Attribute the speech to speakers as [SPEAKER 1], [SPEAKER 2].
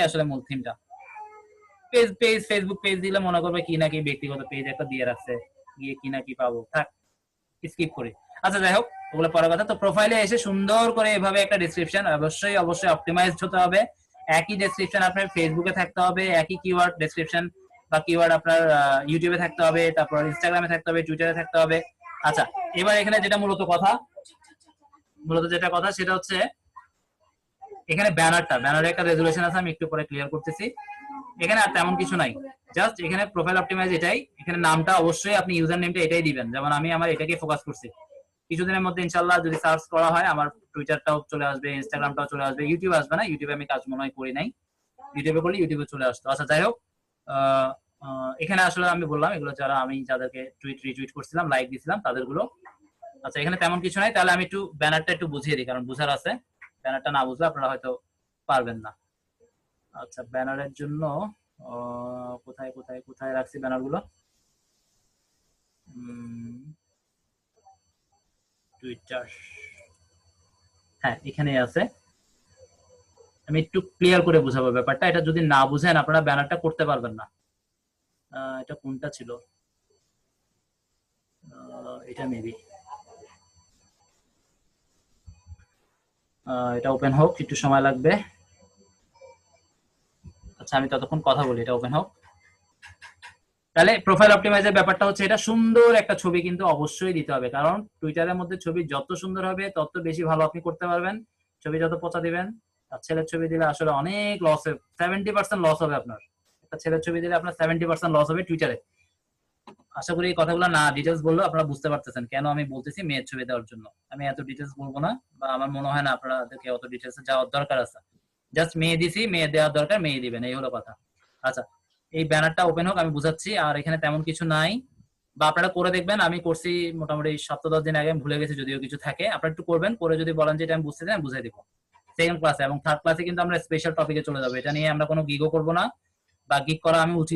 [SPEAKER 1] আসলে মূল থিমটা। পেজ ফেসবুক পেজ দিলে মনে করবে কি নাকি ব্যক্তিগত পেজ একটা দিয়ে রাখছে, গিয়ে কি নাকি পাবো, থাক স্কিপ করি। আচ্ছা যাই হোক, ওগুলো পরের কথা। তো প্রোফাইলে এসে সুন্দর করে এভাবে একটা ডেসক্রিপশন, অবশ্যই অপটিমাইজড হতে হবে। একই ডেসক্রিপশন আপনার ফেসবুকে থাকতে হবে, একই কিওয়ার্ড ডেসক্রিপশন বা কিওয়ার্ড আপনার ইউটিউবে থাকতে হবে, তারপর ইনস্টাগ্রামে থাকতে হবে, টুইটারে থাকতে হবে। আচ্ছা, এবার এখানে যেটা মূলত কথা সেটা হচ্ছে এখানে ব্যানারের একটা রেজুলেশন আছে, আমি একটু পরে ক্লিয়ার করতেছি। এখানে আর তেমন কিছু নাই, জাস্ট এখানে প্রোফাইল অপটিমাইজ এটাই। এখানে নামটা অবশ্যই আপনি ইউজার নেমটা এটাই দিবেন, যেমন আমি আমার এটাকে ফোকাস করছি। কিছুদিনের মধ্যে ইনশাল্লাহ যদি সার্চ করা হয় আমার টুইটারটাও চলে আসবে, ইনস্টাগ্রামটাও চলে আসবে, ইউটিউব আসবে না, ইউটিউবে আমি কাজ মনে হয় করি নাই, ইউটিউবে করলে ইউটিউবে চলে আসতো। আচ্ছা যাই হোক, এখানে আসলে আমি বললাম এগুলো যারা আমি যাদেরকে রিটুইট করছিলাম, লাইক দিছিলাম তাদেরগুলো। আচ্ছা, এখানে তেমন কিছু নাই, তাহলে আমি একটু ব্যানারটা একটু বুঝিয়ে দিই, কারণ বুঝার আছে, ব্যানারটা না বুঝলে আপনারা হয়তো পারবেন না। আচ্ছা, ব্যানারের জন্য কোথায় কোথায় কোথায় রাখছি ব্যানার গুলো, টুইটার, হ্যাঁ এখানে আছে। আমি একটু ক্লিয়ার করে বুঝাবো ব্যাপারটা, এটা যদি না বুঝেন আপনারা ব্যানারটা করতে পারবেন না। এটা কোনটা ছিল, এটা মেবি, এটা ওপেন হোক, একটু সময় লাগবে। আচ্ছা, আমি ততক্ষণ কথা বলি, এটা ওপেন হোক। তাহলে প্রোফাইল অপটিমাইজের ব্যাপারটা হচ্ছে এটা সুন্দর একটা ছবি কিন্তু অবশ্যই দিতে হবে, কারণ টুইটারের মধ্যে ছবি যত সুন্দর হবে তত বেশি ভালো আপনি করতে পারবেন। ছবি যত পচা দিবেন, আর ছেলের ছবি দিলে আসলে অনেক লস হবে, 70% লস হবে আপনার। একটা ছেলের ছবি দিলে আপনার 70% লস হবে টুইটারে। আশা করি এই কথাগুলো না ডিটেলস বললেও আপনারা বুঝতে পারতেছেন কেন আমি বলতেছি মেয়ের ছবি দেওয়ার জন্য। আমি এত ডিটেলস বলবো না, বা আমার মনে হয় না আপনাদেরকে অত ডিটেলস যাওয়ার দরকার আছে। জাস্ট মেয়ে দিছি, মেয়ে দেওয়ার দরকার, মেয়ে দিবেন, এই হলো কথা। আচ্ছা, এই ব্যানারটা ওপেন হোক, আমি বুঝাচ্ছি। আর এখানে তেমন কিছু নাই, বা আপনারা করে দেখবেন, আমি করছি মোটামুটি 7-10 দিন আগে, ভুলে গেছি যদিও কিছু থাকে, আপনারা একটু করবেন, করে যদি বলেন যে এটা আমি বুঝতে চাই আমি বুঝাই দিব। সেকেন্ড ক্লাসে এবং থার্ড ক্লাসে কিন্তু আমরা স্পেশাল টপিকে চলে যাবো, এটা নিয়ে আমরা কোনো গিগও করবো না, বা গিগ করা আমি উচিত